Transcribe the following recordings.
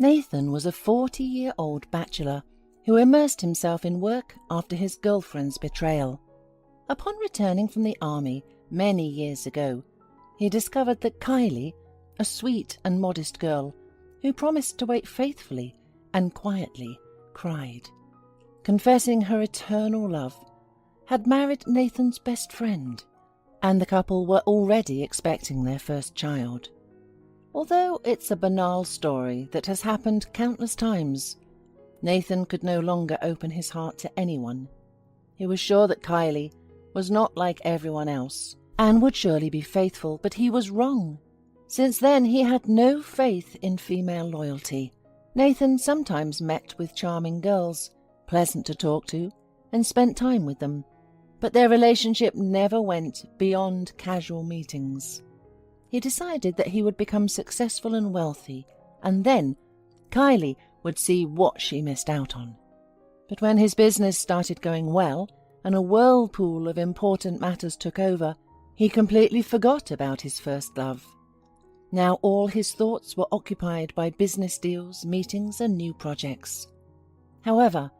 Nathan was a 40-year-old bachelor who immersed himself in work after his girlfriend's betrayal. Upon returning from the army many years ago, he discovered that Kylie, a sweet and modest girl who promised to wait faithfully and quietly, cried, confessing her eternal love, had married Nathan's best friend, and the couple were already expecting their first child. Although it's a banal story that has happened countless times, Nathan could no longer open his heart to anyone. He was sure that Kylie was not like everyone else and would surely be faithful, but he was wrong. Since then he had no faith in female loyalty. Nathan sometimes met with charming girls, pleasant to talk to, and spent time with them, but their relationship never went beyond casual meetings. He decided that he would become successful and wealthy, and then Kylie would see what she missed out on. But when his business started going well, and a whirlpool of important matters took over, he completely forgot about his first love. Now all his thoughts were occupied by business deals, meetings, and new projects. However,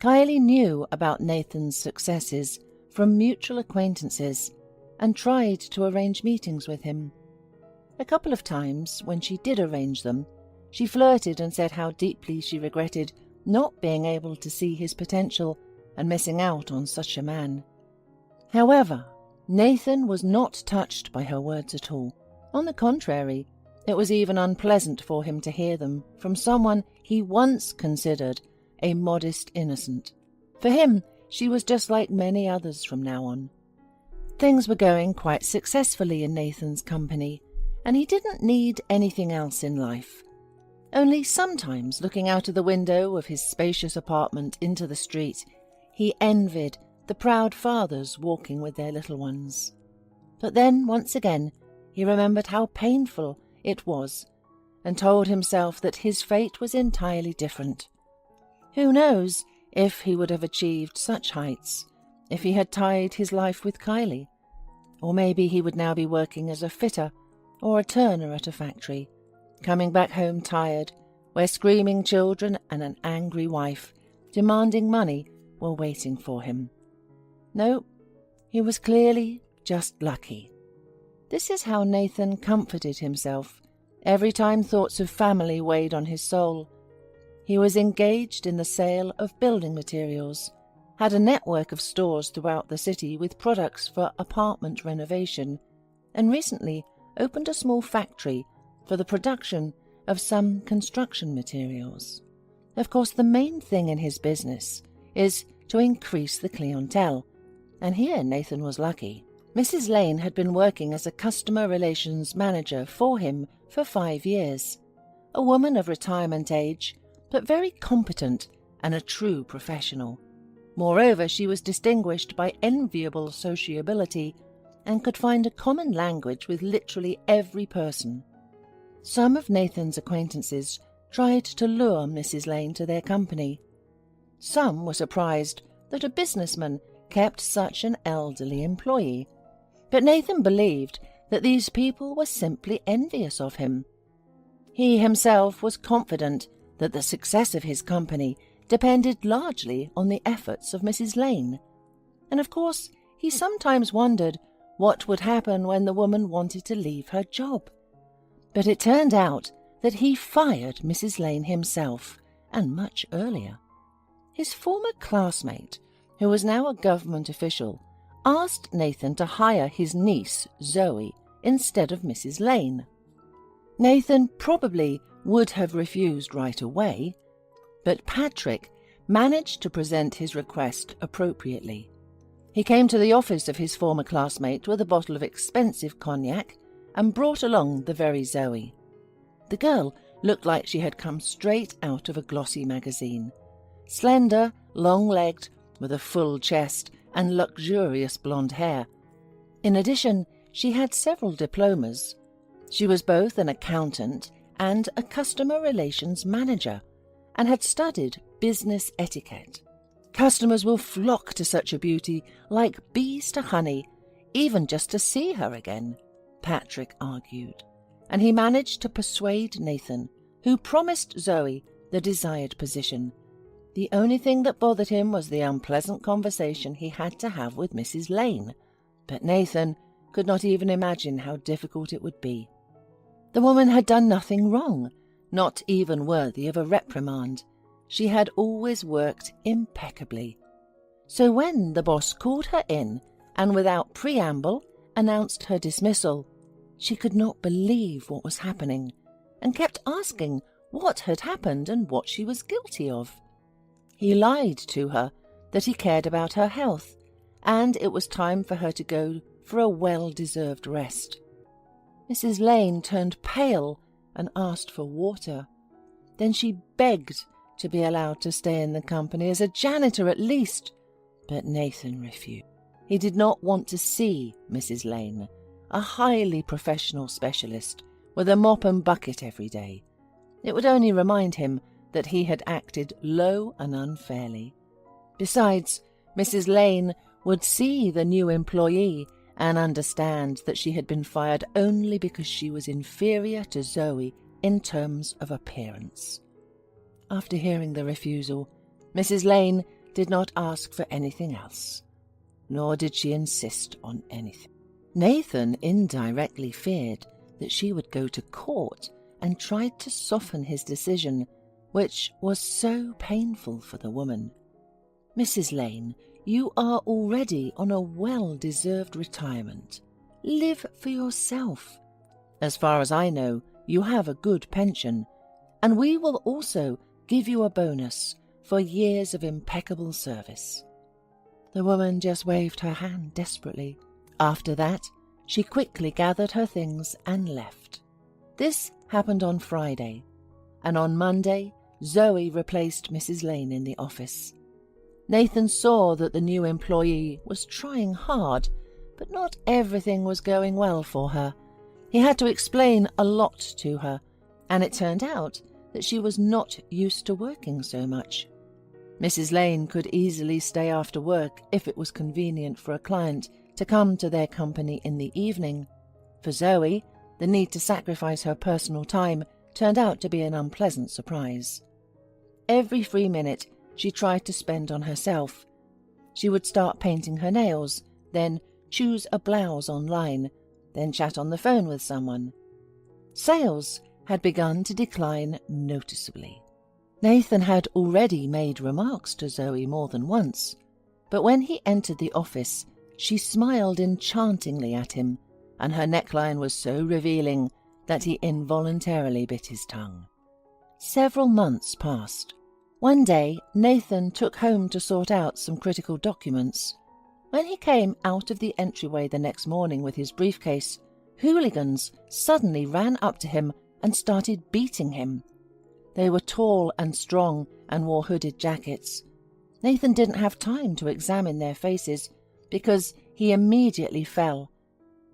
Kylie knew about Nathan's successes from mutual acquaintances and tried to arrange meetings with him. A couple of times, when she did arrange them, she flirted and said how deeply she regretted not being able to see his potential and missing out on such a man. However, Nathan was not touched by her words at all. On the contrary, it was even unpleasant for him to hear them from someone he once considered a modest innocent. For him, she was just like many others from now on. Things were going quite successfully in Nathan's company, and he didn't need anything else in life. Only sometimes, looking out of the window of his spacious apartment into the street, he envied the proud fathers walking with their little ones. But then, once again, he remembered how painful it was, and told himself that his fate was entirely different. Who knows if he would have achieved such heights if he had tied his life with Kylie? Or maybe he would now be working as a fitter or a turner at a factory, coming back home tired, where screaming children and an angry wife demanding money were waiting for him. No, he was clearly just lucky. This is how Nathan comforted himself every time thoughts of family weighed on his soul. He was engaged in the sale of building materials, had a network of stores throughout the city with products for apartment renovation, and recently opened a small factory for the production of some construction materials. Of course, the main thing in his business is to increase the clientele, and here Nathan was lucky. Mrs. Lane had been working as a customer relations manager for him for 5 years. A woman of retirement age, but very competent and a true professional. Moreover, she was distinguished by enviable sociability and could find a common language with literally every person. Some of Nathan's acquaintances tried to lure Mrs. Lane to their company. Some were surprised that a businessman kept such an elderly employee, but Nathan believed that these people were simply envious of him. He himself was confident that the success of his company depended largely on the efforts of Mrs. Lane, and of course he sometimes wondered what would happen when the woman wanted to leave her job. But it turned out that he fired Mrs. Lane himself, and much earlier. His former classmate, who was now a government official, asked Nathan to hire his niece, Zoe, instead of Mrs. Lane. Nathan probably would have refused right away, but Patrick managed to present his request appropriately. He came to the office of his former classmate with a bottle of expensive cognac and brought along the very Zoe. The girl looked like she had come straight out of a glossy magazine. Slender, long-legged, with a full chest and luxurious blonde hair. In addition, she had several diplomas. She was both an accountant and a customer relations manager, and had studied business etiquette. Customers will flock to such a beauty like bees to honey, even just to see her again, Patrick argued, and he managed to persuade Nathan, who promised Zoe the desired position. The only thing that bothered him was the unpleasant conversation he had to have with Mrs. Lane, but Nathan could not even imagine how difficult it would be. The woman had done nothing wrong, not even worthy of a reprimand. She had always worked impeccably. So when the boss called her in and without preamble announced her dismissal, she could not believe what was happening and kept asking what had happened and what she was guilty of. He lied to her that he cared about her health, and it was time for her to go for a well-deserved rest. Mrs. Lane turned pale and asked for water. Then she begged to be allowed to stay in the company as a janitor at least, but Nathan refused. He did not want to see Mrs. Lane, a highly professional specialist, with a mop and bucket every day. It would only remind him that he had acted low and unfairly. Besides, Mrs. Lane would see the new employee and understand that she had been fired only because she was inferior to Zoe in terms of appearance. After hearing the refusal, Mrs. Lane did not ask for anything else, nor did she insist on anything. Nathan indirectly feared that she would go to court and tried to soften his decision, which was so painful for the woman. Mrs. Lane, you are already on a well-deserved retirement. Live for yourself. As far as I know, you have a good pension, and we will also give you a bonus for years of impeccable service. The woman just waved her hand desperately. After that, she quickly gathered her things and left. This happened on Friday, and on Monday, Zoe replaced Mrs. Lane in the office. Nathan saw that the new employee was trying hard, but not everything was going well for her. He had to explain a lot to her, and it turned out that she was not used to working so much. Mrs. Lane could easily stay after work if it was convenient for a client to come to their company in the evening. For Zoe, the need to sacrifice her personal time turned out to be an unpleasant surprise. Every free minute she tried to spend on herself. She would start painting her nails, then choose a blouse online, then chat on the phone with someone. Sales had begun to decline noticeably. Nathan had already made remarks to Zoe more than once, but when he entered the office, she smiled enchantingly at him, and her neckline was so revealing that he involuntarily bit his tongue. Several months passed. One day, Nathan took home to sort out some critical documents. When he came out of the entryway the next morning with his briefcase, hooligans suddenly ran up to him and started beating him. They were tall and strong and wore hooded jackets. Nathan didn't have time to examine their faces because he immediately fell.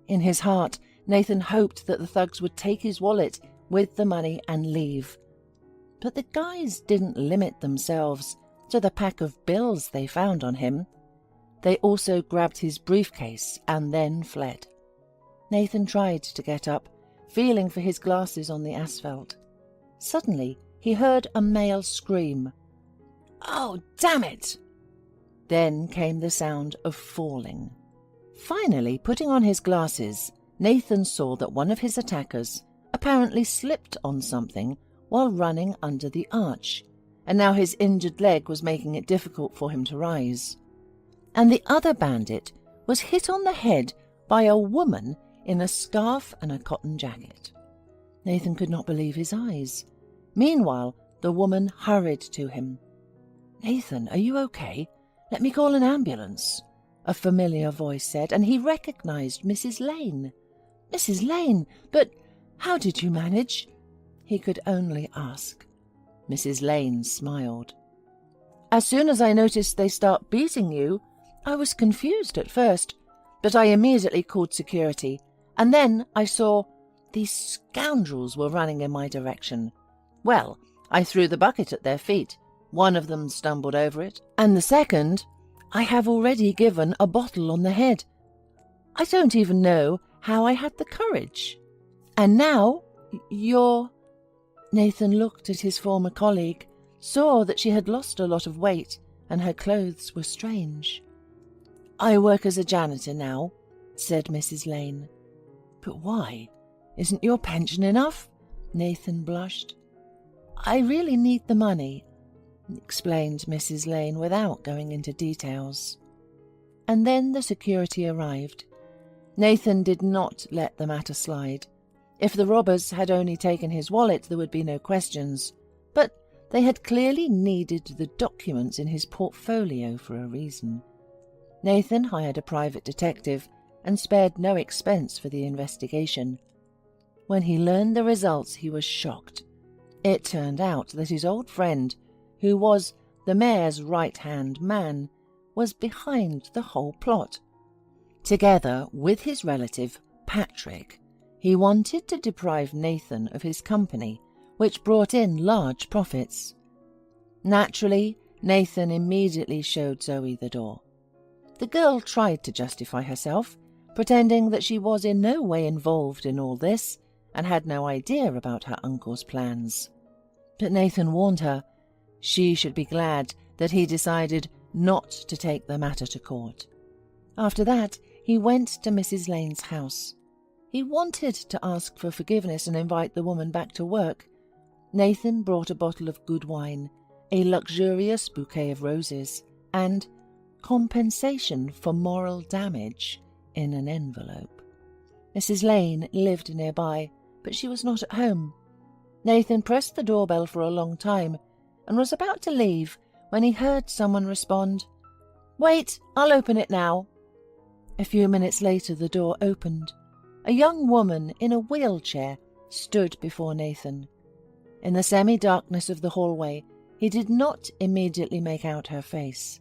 In his heart, Nathan hoped that the thugs would take his wallet with the money and leave. But the guys didn't limit themselves to the pack of bills they found on him. They also grabbed his briefcase and then fled. Nathan tried to get up, feeling for his glasses on the asphalt. Suddenly, he heard a male scream. "Oh, damn it!" Then came the sound of falling. Finally, putting on his glasses, Nathan saw that one of his attackers apparently slipped on something while running under the arch, and now his injured leg was making it difficult for him to rise. And the other bandit was hit on the head by a woman in a scarf and a cotton jacket. Nathan could not believe his eyes. Meanwhile, the woman hurried to him. "Nathan, are you okay? Let me call an ambulance," a familiar voice said, and he recognized Mrs. Lane. "Mrs. Lane, but how did you manage?" he could only ask. Mrs. Lane smiled. "As soon as I noticed they start beating you, I was confused at first, but I immediately called security, and then I saw these scoundrels were running in my direction. Well, I threw the bucket at their feet. One of them stumbled over it, and the second I have already given a bottle on the head. I don't even know how I had the courage. And now you're..." Nathan looked at his former colleague, saw that she had lost a lot of weight, and her clothes were strange. "I work as a janitor now," said Mrs. Lane. "But why? Isn't your pension enough?" Nathan blushed. "I really need the money," explained Mrs. Lane without going into details. And then the security arrived. Nathan did not let the matter slide. If the robbers had only taken his wallet, there would be no questions. But they had clearly needed the documents in his portfolio for a reason. Nathan hired a private detective and spared no expense for the investigation. When he learned the results, he was shocked. It turned out that his old friend, who was the mayor's right-hand man, was behind the whole plot. Together with his relative, Patrick, he wanted to deprive Nathan of his company, which brought in large profits. Naturally, Nathan immediately showed Zoe the door. The girl tried to justify herself, pretending that she was in no way involved in all this and had no idea about her uncle's plans. But Nathan warned her she should be glad that he decided not to take the matter to court. After that, he went to Mrs. Lane's house. He wanted to ask for forgiveness and invite the woman back to work. Nathan brought a bottle of good wine, a luxurious bouquet of roses, and compensation for moral damage in an envelope. Mrs. Lane lived nearby, but she was not at home. Nathan pressed the doorbell for a long time and was about to leave when he heard someone respond, "Wait, I'll open it now." A few minutes later the door opened. A young woman in a wheelchair stood before Nathan. In the semi-darkness of the hallway, he did not immediately make out her face.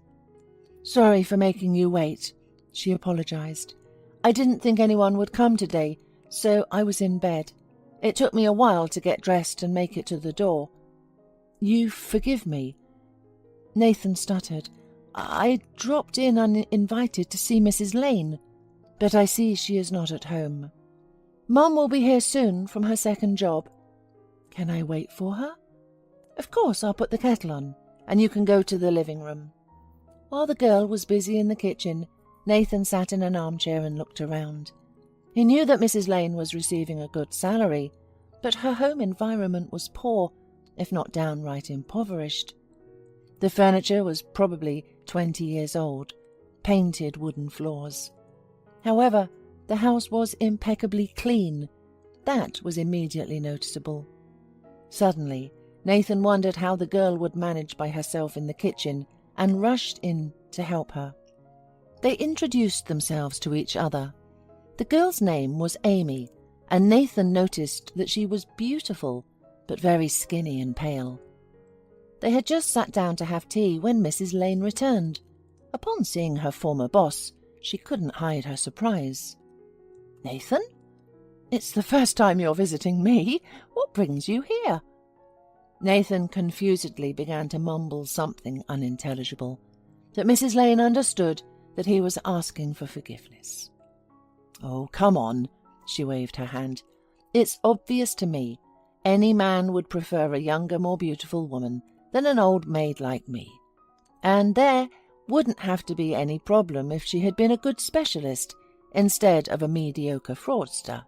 "Sorry for making you wait," she apologized. "I didn't think anyone would come today, so I was in bed. It took me a while to get dressed and make it to the door. You forgive me?" Nathan stuttered. "I dropped in uninvited to see Mrs. Lane, but I see she is not at home. Mum will be here soon from her second job." "Can I wait for her?" "Of course, I'll put the kettle on, and you can go to the living room." While the girl was busy in the kitchen, Nathan sat in an armchair and looked around. He knew that Mrs. Lane was receiving a good salary, but her home environment was poor, if not downright impoverished. The furniture was probably 20 years old, painted wooden floors. However, the house was impeccably clean. That was immediately noticeable. Suddenly, Nathan wondered how the girl would manage by herself in the kitchen and rushed in to help her. They introduced themselves to each other. The girl's name was Amy, and Nathan noticed that she was beautiful, but very skinny and pale. They had just sat down to have tea when Mrs. Lane returned. Upon seeing her former boss, she couldn't hide her surprise. "Nathan? It's the first time you're visiting me. What brings you here?" Nathan confusedly began to mumble something unintelligible, but Mrs. Lane understood that he was asking for forgiveness. "Oh, come on," she waved her hand. "It's obvious to me. Any man would prefer a younger, more beautiful woman than an old maid like me. And there wouldn't have to be any problem if she had been a good specialist instead of a mediocre fraudster."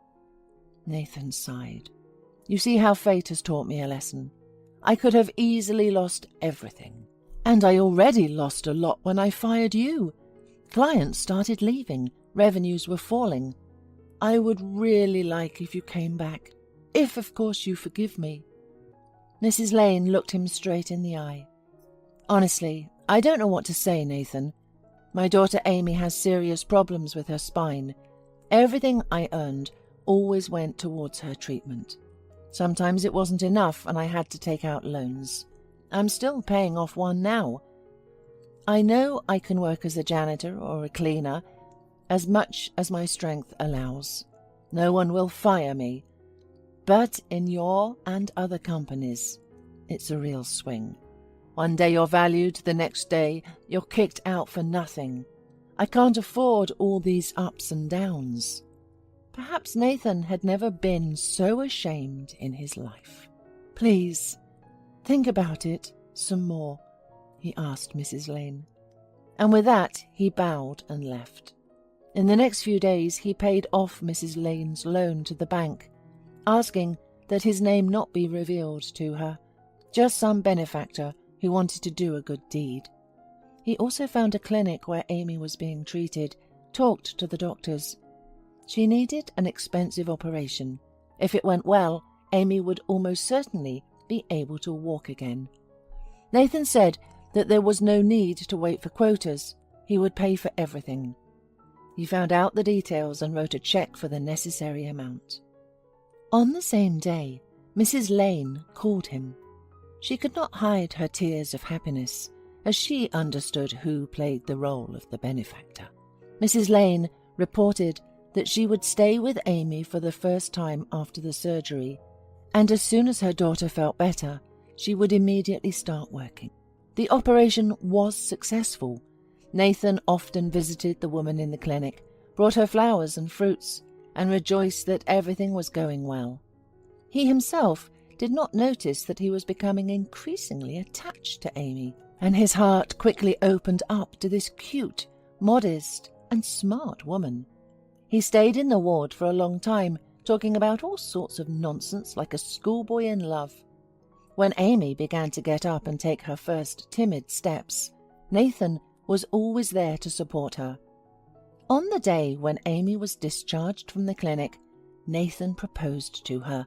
Nathan sighed. "You see how fate has taught me a lesson. I could have easily lost everything. And I already lost a lot when I fired you. Clients started leaving, revenues were falling. I would really like if you came back, if of course you forgive me." Mrs. Lane looked him straight in the eye. "Honestly, I don't know what to say, Nathan. My daughter Amy has serious problems with her spine. Everything I earned always went towards her treatment. Sometimes it wasn't enough and I had to take out loans. I'm still paying off one now. I know I can work as a janitor or a cleaner as much as my strength allows. No one will fire me. But in your and other companies, it's a real swing. One day you're valued, the next day you're kicked out for nothing. I can't afford all these ups and downs." Perhaps Nathan had never been so ashamed in his life. Please, think about it some more, he asked Mrs. Lane. And with that, he bowed and left. In the next few days, he paid off Mrs. Lane's loan to the bank, asking that his name not be revealed to her, just some benefactor who wanted to do a good deed. He also found a clinic where Amy was being treated, talked to the doctors. She needed an expensive operation. If it went well, Amy would almost certainly be able to walk again. Nathan said that there was no need to wait for quotas. He would pay for everything. He found out the details and wrote a check for the necessary amount. On the same day, Mrs. Lane called him. She could not hide her tears of happiness, as she understood who played the role of the benefactor. Mrs. Lane reported that she would stay with Amy for the first time after the surgery, and as soon as her daughter felt better, she would immediately start working. The operation was successful. Nathan often visited the woman in the clinic, brought her flowers and fruits, and rejoiced that everything was going well. He himself did not notice that he was becoming increasingly attached to Amy, and his heart quickly opened up to this cute, modest, and smart woman. He stayed in the ward for a long time, talking about all sorts of nonsense like a schoolboy in love. When Amy began to get up and take her first timid steps, Nathan was always there to support her. On the day when Amy was discharged from the clinic, Nathan proposed to her,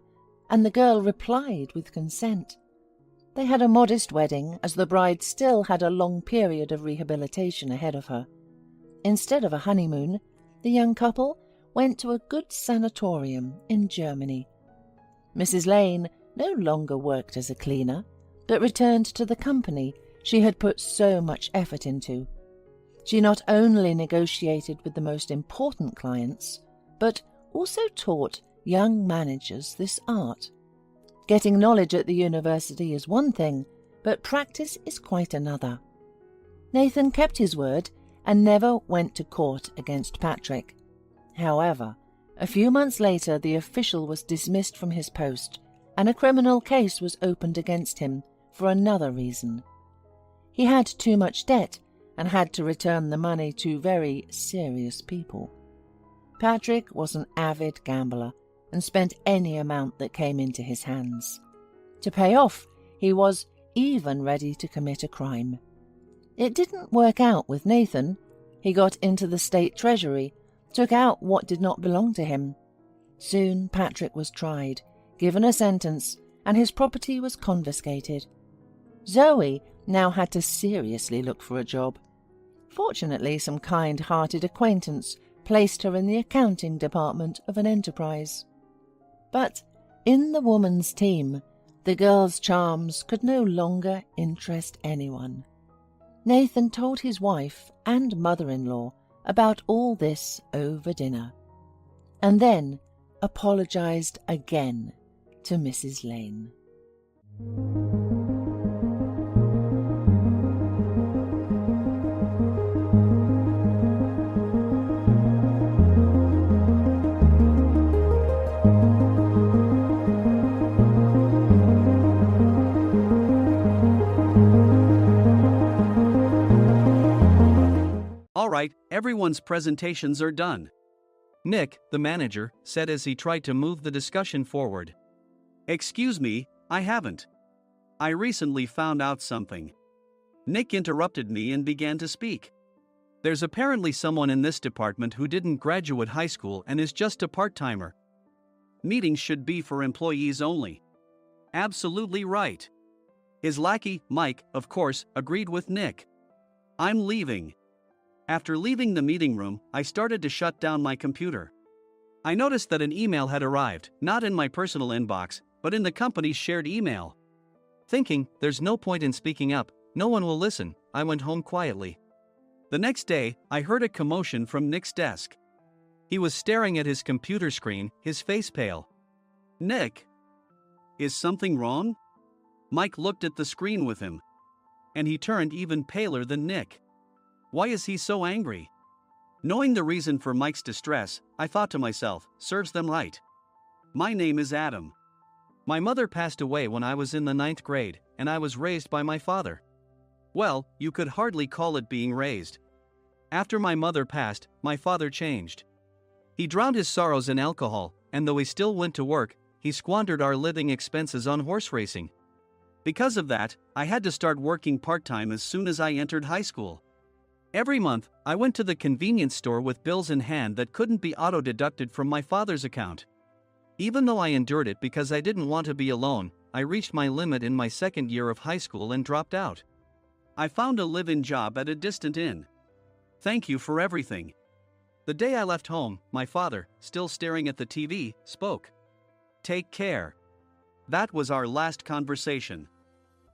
and the girl replied with consent. They had a modest wedding, as the bride still had a long period of rehabilitation ahead of her. Instead of a honeymoon, the young couple went to a good sanatorium in Germany. Mrs. Lane no longer worked as a cleaner, but returned to the company she had put so much effort into. She not only negotiated with the most important clients, but also taught young managers this art. Getting knowledge at the university is one thing, but practice is quite another. Nathan kept his word and never went to court against Patrick. However, a few months later the official was dismissed from his post, and a criminal case was opened against him for another reason. He had too much debt and had to return the money to very serious people. Patrick was an avid gambler and spent any amount that came into his hands. To pay off, he was even ready to commit a crime. It didn't work out with Nathan. He got into the state treasury, took out what did not belong to him. Soon Patrick was tried, given a sentence, and his property was confiscated. Zoe now had to seriously look for a job. Fortunately, some kind-hearted acquaintance placed her in the accounting department of an enterprise. But in the woman's team, the girl's charms could no longer interest anyone. Nathan told his wife and mother-in-law about all this over dinner, and then apologized again to Mrs. Lane. All right, everyone's presentations are done. Nick, the manager, said as he tried to move the discussion forward. Excuse me, I haven't. I recently found out something. Nick interrupted me and began to speak. There's apparently someone in this department who didn't graduate high school and is just a part-timer. Meetings should be for employees only. Absolutely right. His lackey, Mike, of course, agreed with Nick. I'm leaving. After leaving the meeting room, I started to shut down my computer. I noticed that an email had arrived, not in my personal inbox, but in the company's shared email. Thinking, there's no point in speaking up, no one will listen, I went home quietly. The next day, I heard a commotion from Nick's desk. He was staring at his computer screen, his face pale. Nick! Is something wrong? Mike looked at the screen with him. And he turned even paler than Nick. Why is he so angry? Knowing the reason for Mike's distress, I thought to myself, serves them right. My name is Adam. My mother passed away when I was in the ninth grade, and I was raised by my father. Well, you could hardly call it being raised. After my mother passed, my father changed. He drowned his sorrows in alcohol, and though he still went to work, he squandered our living expenses on horse racing. Because of that, I had to start working part-time as soon as I entered high school. Every month, I went to the convenience store with bills in hand that couldn't be auto-deducted from my father's account. Even though I endured it because I didn't want to be alone, I reached my limit in my second year of high school and dropped out. I found a live-in job at a distant inn. Thank you for everything. The day I left home, my father, still staring at the TV, spoke. Take care. That was our last conversation.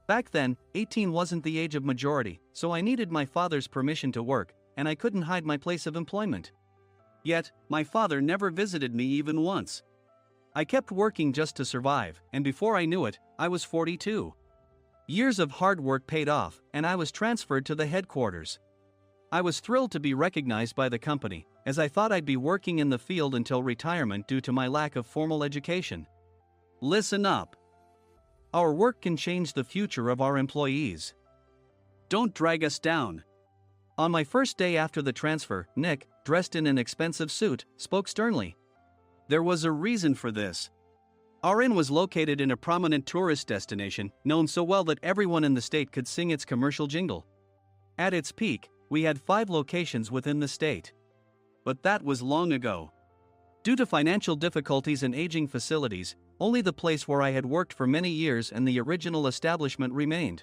Back then, 18 wasn't the age of majority, so I needed my father's permission to work, and I couldn't hide my place of employment. Yet, my father never visited me even once. I kept working just to survive, and before I knew it, I was 42. Years of hard work paid off, and I was transferred to the headquarters. I was thrilled to be recognized by the company, as I thought I'd be working in the field until retirement due to my lack of formal education. Listen up. Our work can change the future of our employees. Don't drag us down. On my first day after the transfer, Nick, dressed in an expensive suit, spoke sternly. There was a reason for this. Our inn was located in a prominent tourist destination, known so well that everyone in the state could sing its commercial jingle. At its peak, we had 5 locations within the state. But that was long ago. Due to financial difficulties and aging facilities, only the place where I had worked for many years and the original establishment remained.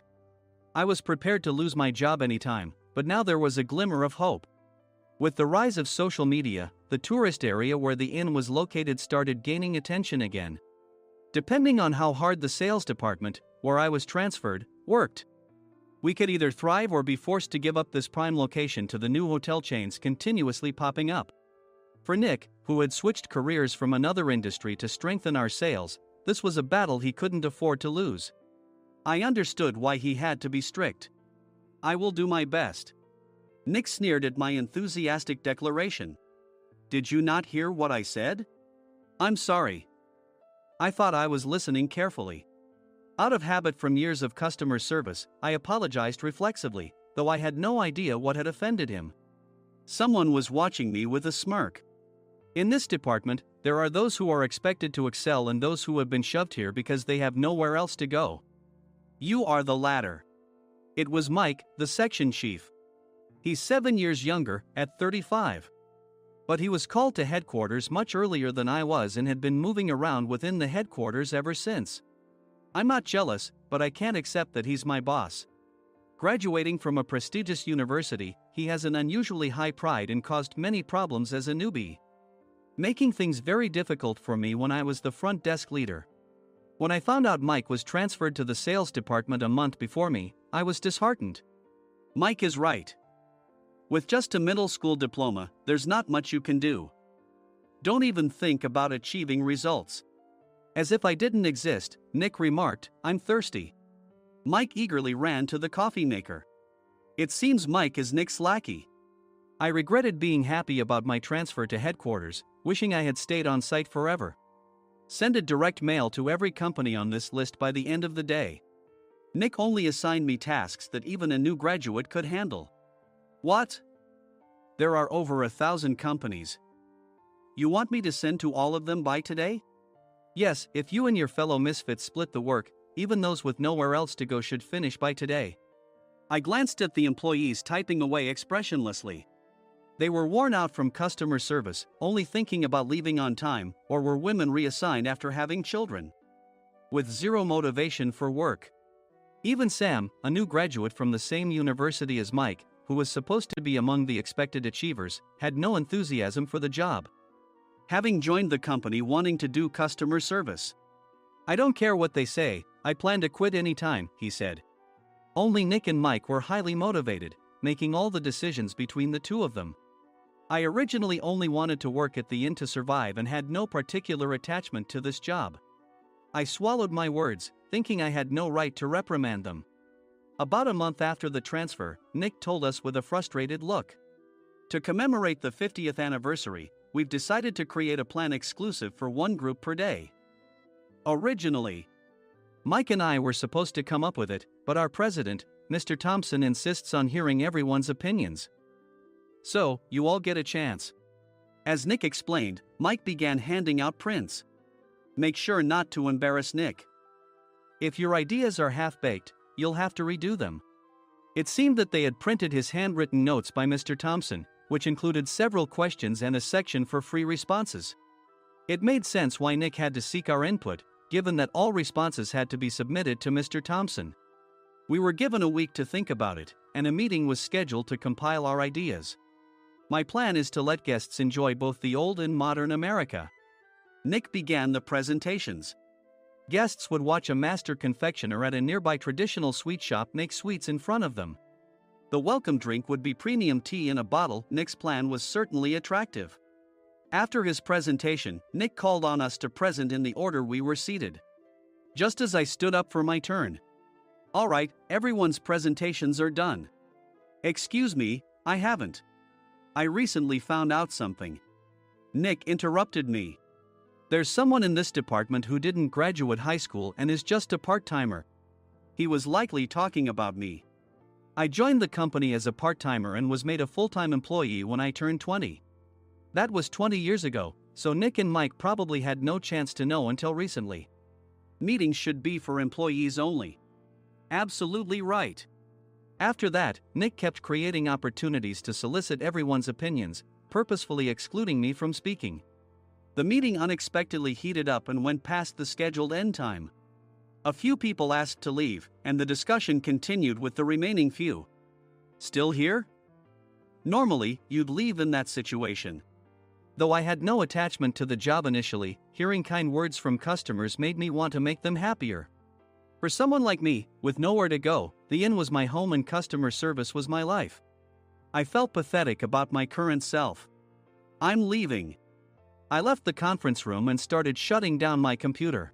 I was prepared to lose my job anytime, but now there was a glimmer of hope. With the rise of social media, the tourist area where the inn was located started gaining attention again. Depending on how hard the sales department, where I was transferred, worked, we could either thrive or be forced to give up this prime location to the new hotel chains continuously popping up. For Nick, who had switched careers from another industry to strengthen our sales, this was a battle he couldn't afford to lose. I understood why he had to be strict. I will do my best. Nick sneered at my enthusiastic declaration. Did you not hear what I said? I'm sorry. I thought I was listening carefully. Out of habit from years of customer service, I apologized reflexively, though I had no idea what had offended him. Someone was watching me with a smirk. In this department, there are those who are expected to excel and those who have been shoved here because they have nowhere else to go. You are the latter. It was Mike, the section chief. He's 7 years younger, at 35. But he was called to headquarters much earlier than I was and had been moving around within the headquarters ever since. I'm not jealous, but I can't accept that he's my boss. Graduating from a prestigious university, he has an unusually high pride and caused many problems as a newbie, making things very difficult for me when I was the front desk leader. When I found out Mike was transferred to the sales department a month before me, I was disheartened. Mike is right. With just a middle school diploma, there's not much you can do. Don't even think about achieving results. As if I didn't exist, Nick remarked, I'm thirsty. Mike eagerly ran to the coffee maker. It seems Mike is Nick's lackey. I regretted being happy about my transfer to headquarters, wishing I had stayed on site forever. Send a direct mail to every company on this list by the end of the day. Nick only assigned me tasks that even a new graduate could handle. What? There are over 1,000 companies. You want me to send to all of them by today? Yes, if you and your fellow misfits split the work, even those with nowhere else to go should finish by today. I glanced at the employees typing away expressionlessly. They were worn out from customer service, only thinking about leaving on time, or were women reassigned after having children, with zero motivation for work. Even Sam, a new graduate from the same university as Mike, who was supposed to be among the expected achievers, had no enthusiasm for the job, having joined the company wanting to do customer service. I don't care what they say, I plan to quit anytime, he said. Only Nick and Mike were highly motivated, making all the decisions between the two of them. I originally only wanted to work at the inn to survive and had no particular attachment to this job. I swallowed my words, thinking I had no right to reprimand them. About a month after the transfer, Nick told us with a frustrated look. To commemorate the 50th anniversary, we've decided to create a plan exclusive for one group per day. Originally, Mike and I were supposed to come up with it, but our president, Mr. Thompson, insists on hearing everyone's opinions. So, you all get a chance. As Nick explained, Mike began handing out prints. Make sure not to embarrass Nick. If your ideas are half-baked, you'll have to redo them. It seemed that they had printed his handwritten notes by Mr. Thompson, which included several questions and a section for free responses. It made sense why Nick had to seek our input, given that all responses had to be submitted to Mr. Thompson. We were given a week to think about it, and a meeting was scheduled to compile our ideas. My plan is to let guests enjoy both the old and modern America. Nick began the presentations. Guests would watch a master confectioner at a nearby traditional sweet shop make sweets in front of them. The welcome drink would be premium tea in a bottle. Nick's plan was certainly attractive. After his presentation, Nick called on us to present in the order we were seated. Just as I stood up for my turn. All right, everyone's presentations are done. Excuse me, I haven't. I recently found out something. Nick interrupted me. There's someone in this department who didn't graduate high school and is just a part-timer. He was likely talking about me. I joined the company as a part-timer and was made a full-time employee when I turned 20. That was 20 years ago, so Nick and Mike probably had no chance to know until recently. Meetings should be for employees only. Absolutely right. After that, Nick kept creating opportunities to solicit everyone's opinions, purposefully excluding me from speaking. The meeting unexpectedly heated up and went past the scheduled end time. A few people asked to leave, and the discussion continued with the remaining few. Still here? Normally, you'd leave in that situation. Though I had no attachment to the job initially, hearing kind words from customers made me want to make them happier. For someone like me, with nowhere to go, the inn was my home and customer service was my life. I felt pathetic about my current self. I'm leaving. I left the conference room and started shutting down my computer.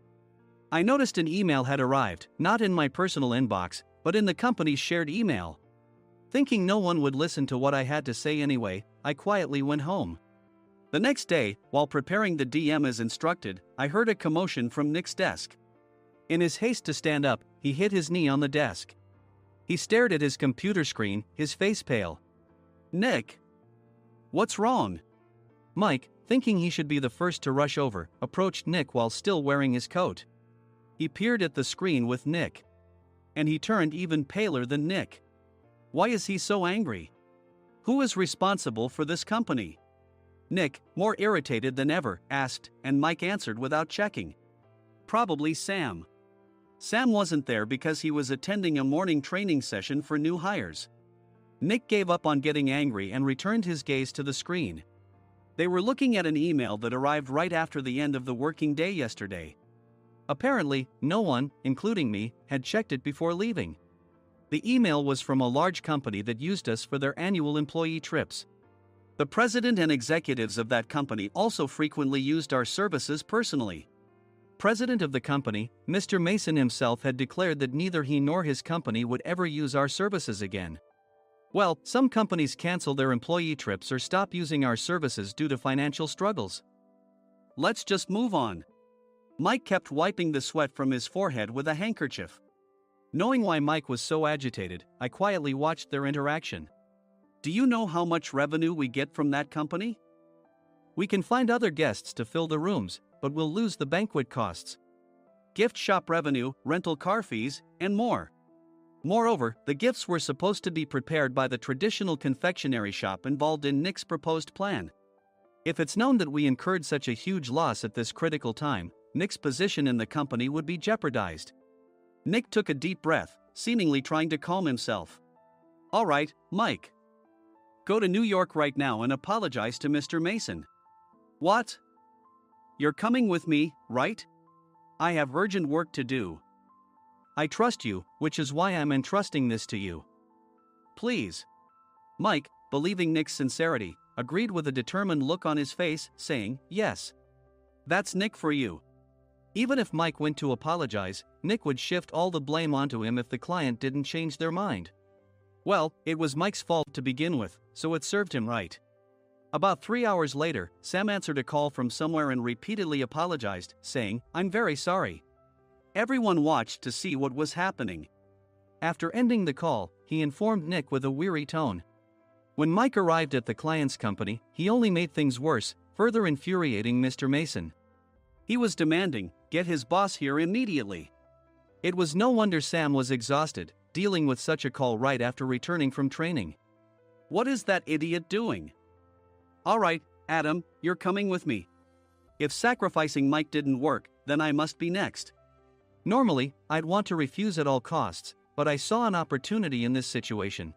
I noticed an email had arrived, not in my personal inbox, but in the company's shared email. Thinking no one would listen to what I had to say anyway, I quietly went home. The next day, while preparing the DM as instructed, I heard a commotion from Nick's desk. In his haste to stand up, he hit his knee on the desk. He stared at his computer screen, his face pale. Nick! What's wrong? Mike, thinking he should be the first to rush over, approached Nick while still wearing his coat. He peered at the screen with Nick. And he turned even paler than Nick. Why is he so angry? Who is responsible for this company? Nick, more irritated than ever, asked, and Mike answered without checking. Probably Sam. Sam wasn't there because he was attending a morning training session for new hires. Nick gave up on getting angry and returned his gaze to the screen. They were looking at an email that arrived right after the end of the working day yesterday. Apparently, no one, including me, had checked it before leaving. The email was from a large company that used us for their annual employee trips. The president and executives of that company also frequently used our services personally. President of the company, Mr. Mason himself, had declared that neither he nor his company would ever use our services again. Well, some companies cancel their employee trips or stop using our services due to financial struggles. Let's just move on. Mike kept wiping the sweat from his forehead with a handkerchief. Knowing why Mike was so agitated, I quietly watched their interaction. Do you know how much revenue we get from that company? We can find other guests to fill the rooms, but we'll lose the banquet costs, gift shop revenue, rental car fees, and more. Moreover, the gifts were supposed to be prepared by the traditional confectionery shop involved in Nick's proposed plan. If it's known that we incurred such a huge loss at this critical time, Nick's position in the company would be jeopardized. Nick took a deep breath, seemingly trying to calm himself. All right, Mike. Go to New York right now and apologize to Mr. Mason. What? You're coming with me, right? I have urgent work to do. I trust you, which is why I'm entrusting this to you. Please. Mike, believing Nick's sincerity, agreed with a determined look on his face, saying, yes. That's Nick for you. Even if Mike went to apologize, Nick would shift all the blame onto him if the client didn't change their mind. Well, it was Mike's fault to begin with, so it served him right. About 3 hours later, Sam answered a call from somewhere and repeatedly apologized, saying, "I'm very sorry." Everyone watched to see what was happening. After ending the call, he informed Nick with a weary tone. When Mike arrived at the client's company, he only made things worse, further infuriating Mr. Mason. He was demanding, "Get his boss here immediately." It was no wonder Sam was exhausted, dealing with such a call right after returning from training. "What is that idiot doing?" "All right, Adam, you're coming with me. If sacrificing Mike didn't work, then I must be next." Normally, I'd want to refuse at all costs, but I saw an opportunity in this situation.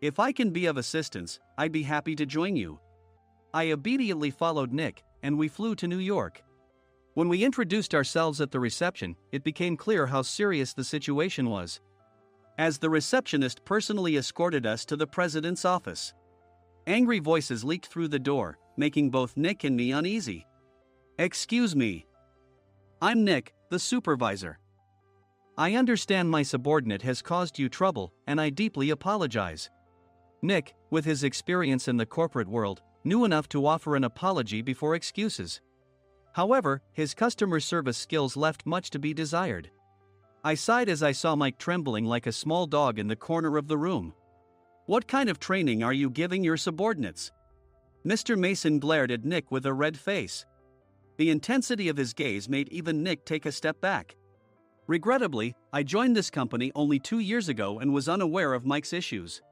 "If I can be of assistance, I'd be happy to join you." I immediately followed Nick, and we flew to New York. When we introduced ourselves at the reception, it became clear how serious the situation was, as the receptionist personally escorted us to the president's office. Angry voices leaked through the door, making both Nick and me uneasy. "Excuse me. I'm Nick, the supervisor. I understand my subordinate has caused you trouble, and I deeply apologize." Nick, with his experience in the corporate world, knew enough to offer an apology before excuses. However, his customer service skills left much to be desired. I sighed as I saw Mike trembling like a small dog in the corner of the room. "What kind of training are you giving your subordinates?" Mr. Mason glared at Nick with a red face. The intensity of his gaze made even Nick take a step back. Regrettably, I joined this company only 2 years ago and was unaware of Mike's issues.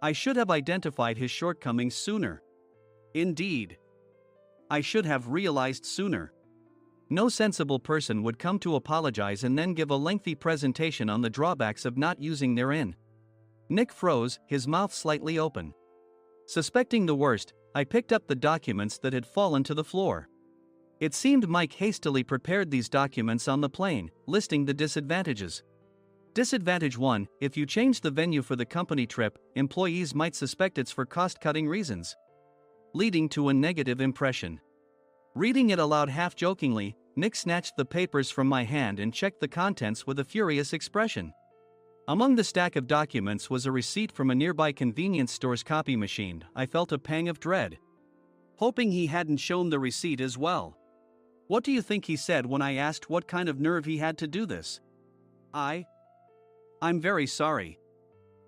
I should have identified his shortcomings sooner. Indeed, I should have realized sooner. No sensible person would come to apologize and then give a lengthy presentation on the drawbacks of not using their in. Nick froze, his mouth slightly open. Suspecting the worst, I picked up the documents that had fallen to the floor. It seemed Mike hastily prepared these documents on the plane, listing the disadvantages. Disadvantage 1: if you change the venue for the company trip, employees might suspect it's for cost-cutting reasons, leading to a negative impression. Reading it aloud half-jokingly, Nick snatched the papers from my hand and checked the contents with a furious expression. Among the stack of documents was a receipt from a nearby convenience store's copy machine. I felt a pang of dread, hoping he hadn't shown the receipt as well. What do you think he said when I asked what kind of nerve he had to do this? I'm very sorry."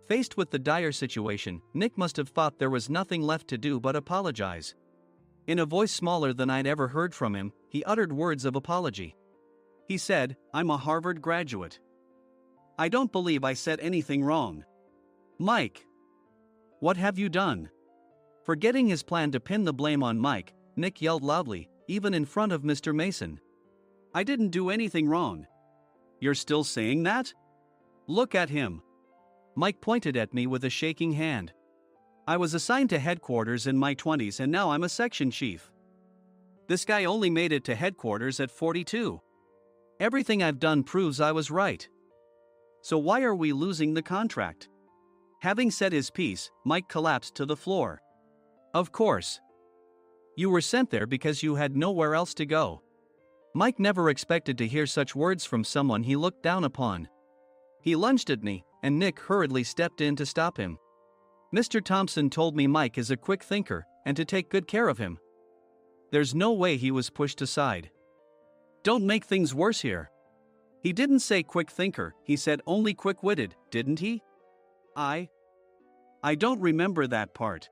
Faced with the dire situation, Nick must have thought there was nothing left to do but apologize. In a voice smaller than I'd ever heard from him, he uttered words of apology. He said, "I'm a Harvard graduate. I don't believe I said anything wrong." "Mike, what have you done?" Forgetting his plan to pin the blame on Mike, Nick yelled loudly, even in front of Mr. Mason. "I didn't do anything wrong." "You're still saying that? Look at him." Mike pointed at me with a shaking hand. "I was assigned to headquarters in my 20s and now I'm a section chief. This guy only made it to headquarters at 42. Everything I've done proves I was right. So why are we losing the contract?" Having said his piece, Mike collapsed to the floor. "Of course. You were sent there because you had nowhere else to go." Mike never expected to hear such words from someone he looked down upon. He lunged at me, and Nick hurriedly stepped in to stop him. "Mr. Thompson told me Mike is a quick thinker, and to take good care of him." There's no way he was pushed aside. "Don't make things worse here. He didn't say quick thinker, he said only quick-witted, didn't he?" I don't remember that part."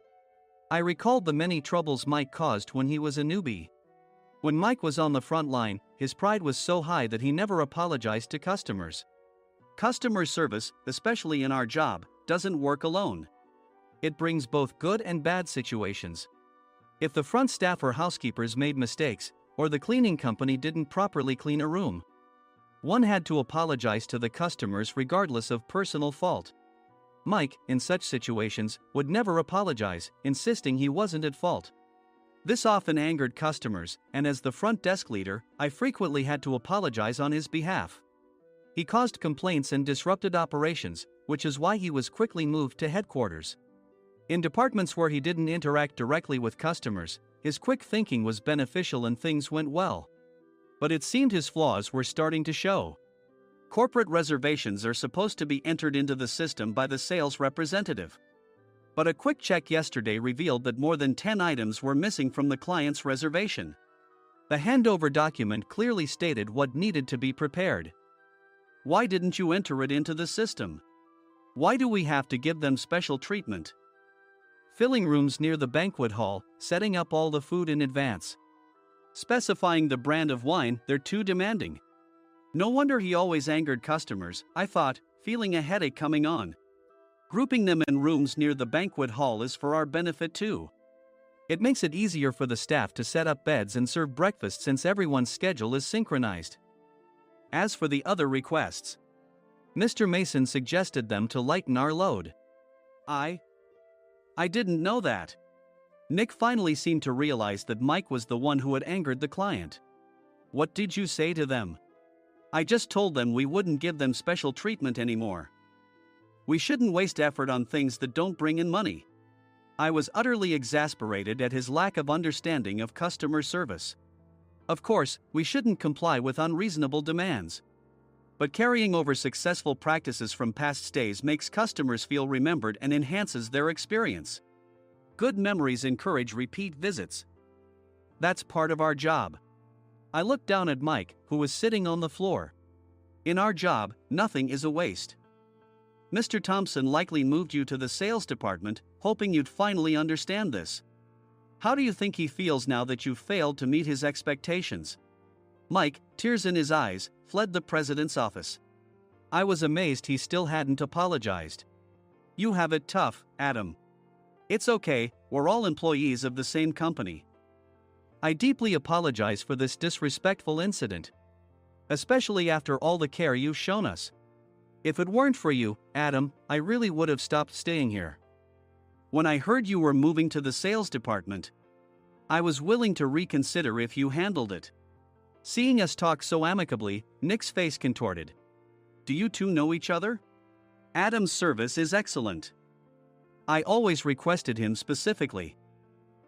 I recalled the many troubles Mike caused when he was a newbie. When Mike was on the front line, his pride was so high that he never apologized to customers. Customer service, especially in our job, doesn't work alone. It brings both good and bad situations. If the front staff or housekeepers made mistakes, or the cleaning company didn't properly clean a room, one had to apologize to the customers regardless of personal fault. Mike, in such situations, would never apologize, insisting he wasn't at fault. This often angered customers, and as the front desk leader, I frequently had to apologize on his behalf. He caused complaints and disrupted operations, which is why he was quickly moved to headquarters. In departments where he didn't interact directly with customers, his quick thinking was beneficial and things went well. But it seemed his flaws were starting to show. Corporate reservations are supposed to be entered into the system by the sales representative. But a quick check yesterday revealed that more than 10 items were missing from the client's reservation. The handover document clearly stated what needed to be prepared. Why didn't you enter it into the system? Why do we have to give them special treatment? Filling rooms near the banquet hall, setting up all the food in advance. Specifying the brand of wine, they're too demanding. No wonder he always angered customers, I thought, feeling a headache coming on. Grouping them in rooms near the banquet hall is for our benefit too. It makes it easier for the staff to set up beds and serve breakfast since everyone's schedule is synchronized. As for the other requests, Mr. Mason suggested them to lighten our load. I didn't know that. Nick finally seemed to realize that Mike was the one who had angered the client. What did you say to them? I just told them we wouldn't give them special treatment anymore. We shouldn't waste effort on things that don't bring in money. I was utterly exasperated at his lack of understanding of customer service. Of course, we shouldn't comply with unreasonable demands. But carrying over successful practices from past stays makes customers feel remembered and enhances their experience. Good memories encourage repeat visits. That's part of our job. I looked down at Mike, who was sitting on the floor. In our job, nothing is a waste. Mr. Thompson likely moved you to the sales department, hoping you'd finally understand this. How do you think he feels now that you failed to meet his expectations? Mike, tears in his eyes, fled the president's office. I was amazed he still hadn't apologized. You have it tough, Adam. It's okay, we're all employees of the same company. I deeply apologize for this disrespectful incident. Especially after all the care you've shown us. If it weren't for you, Adam, I really would have stopped staying here. When I heard you were moving to the sales department, I was willing to reconsider if you handled it. Seeing us talk so amicably, Nick's face contorted. Do you two know each other? Adam's service is excellent. I always requested him specifically.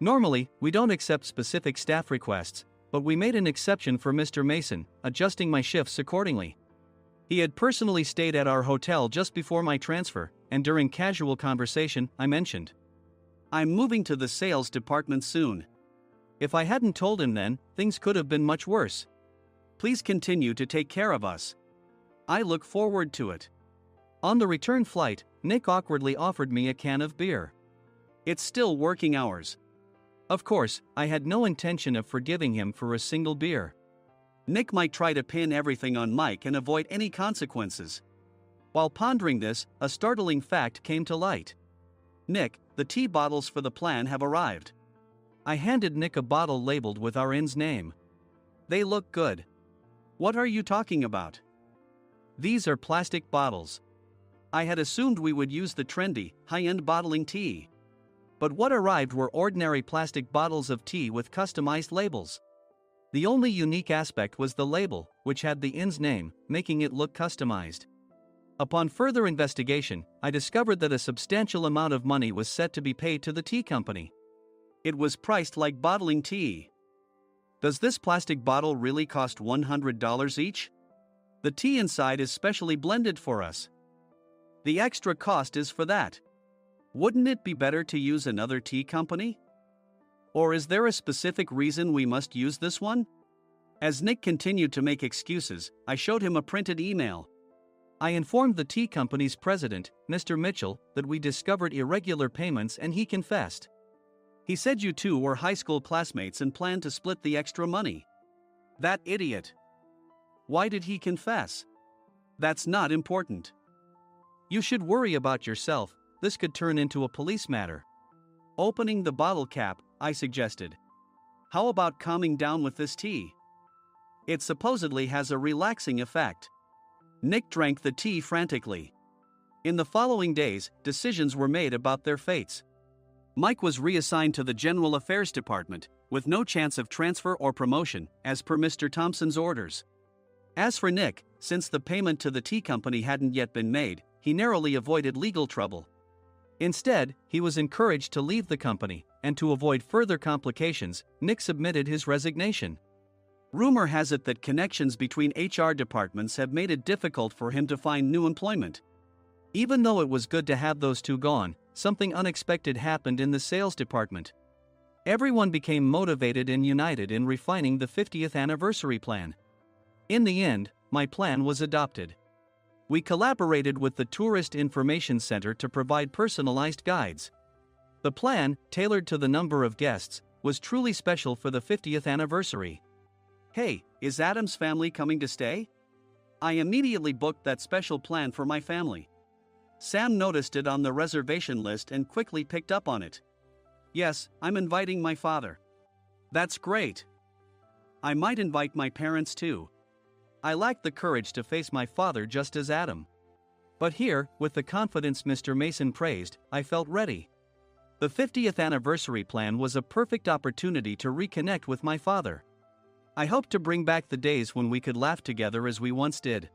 Normally, we don't accept specific staff requests, but we made an exception for Mr. Mason, adjusting my shifts accordingly. He had personally stayed at our hotel just before my transfer, and during casual conversation, I mentioned, I'm moving to the sales department soon. If I hadn't told him then, things could have been much worse. Please continue to take care of us. I look forward to it. On the return flight, Nick awkwardly offered me a can of beer. It's still working hours. Of course, I had no intention of forgiving him for a single beer. Nick might try to pin everything on Mike and avoid any consequences. While pondering this, a startling fact came to light. Nick, the tea bottles for the plan have arrived. I handed Nick a bottle labeled with our inn's name. They look good. What are you talking about? These are plastic bottles. I had assumed we would use the trendy, high-end bottling tea. But what arrived were ordinary plastic bottles of tea with customized labels. The only unique aspect was the label, which had the inn's name, making it look customized. Upon further investigation, I discovered that a substantial amount of money was set to be paid to the tea company. It was priced like bottling tea. Does this plastic bottle really cost $100 each? The tea inside is specially blended for us. The extra cost is for that. Wouldn't it be better to use another tea company? Or is there a specific reason we must use this one? As Nick continued to make excuses, I showed him a printed email. I informed the tea company's president, Mr. Mitchell, that we discovered irregular payments and he confessed. He said you two were high school classmates and planned to split the extra money. That idiot. Why did he confess? That's not important. You should worry about yourself, this could turn into a police matter. Opening the bottle cap, I suggested. How about calming down with this tea? It supposedly has a relaxing effect. Nick drank the tea frantically. In the following days, decisions were made about their fates. Mike was reassigned to the General Affairs Department, with no chance of transfer or promotion, as per Mr. Thompson's orders. As for Nick, since the payment to the tea company hadn't yet been made, he narrowly avoided legal trouble. Instead, he was encouraged to leave the company, and to avoid further complications, Nick submitted his resignation. Rumor has it that connections between HR departments have made it difficult for him to find new employment. Even though it was good to have those two gone, something unexpected happened in the sales department. Everyone became motivated and united in refining the 50th anniversary plan. In the end, my plan was adopted. We collaborated with the Tourist Information Center to provide personalized guides. The plan, tailored to the number of guests, was truly special for the 50th anniversary. Hey, is Adam's family coming to stay? I immediately booked that special plan for my family. Sam noticed it on the reservation list and quickly picked up on it. Yes, I'm inviting my father. That's great. I might invite my parents too. I lacked the courage to face my father just as Adam. But here, with the confidence Mr. Mason praised, I felt ready. The 50th anniversary plan was a perfect opportunity to reconnect with my father. I hope to bring back the days when we could laugh together as we once did.